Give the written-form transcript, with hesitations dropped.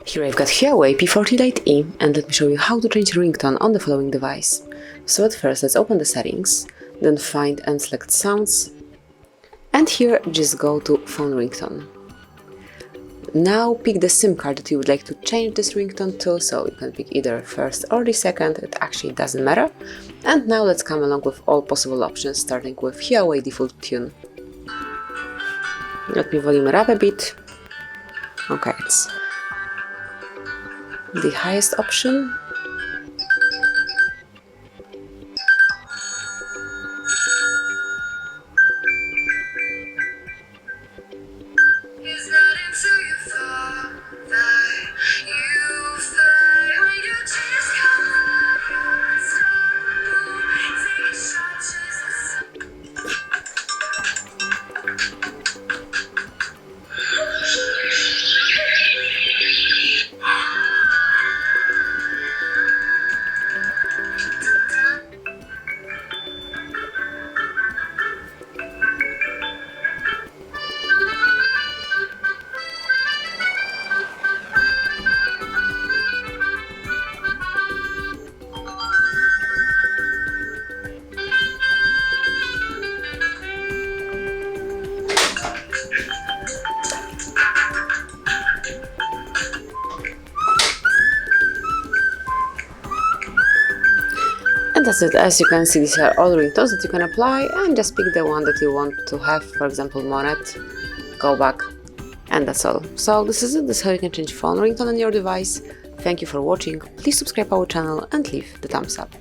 Here I've got HUAWEI P40 Lite E, and let me show you how to change ringtone on the following device. So at first let's open the settings, then find and select sounds, and here just go to phone ringtone. Now pick the SIM card that you would like to change this ringtone to, so you can pick either first or the second, it actually doesn't matter. And now let's come along with all possible options, starting with HUAWEI default tune. Let me volume it up a bit. Okay, it's the highest option. And that's it. As you can see, these are all ringtones that you can apply, and just pick the one that you want to have, for example Monet, go back, and that's all. So this is it, this is how you can change phone ringtone on your device. Thank you for watching, please subscribe our channel and leave the thumbs up.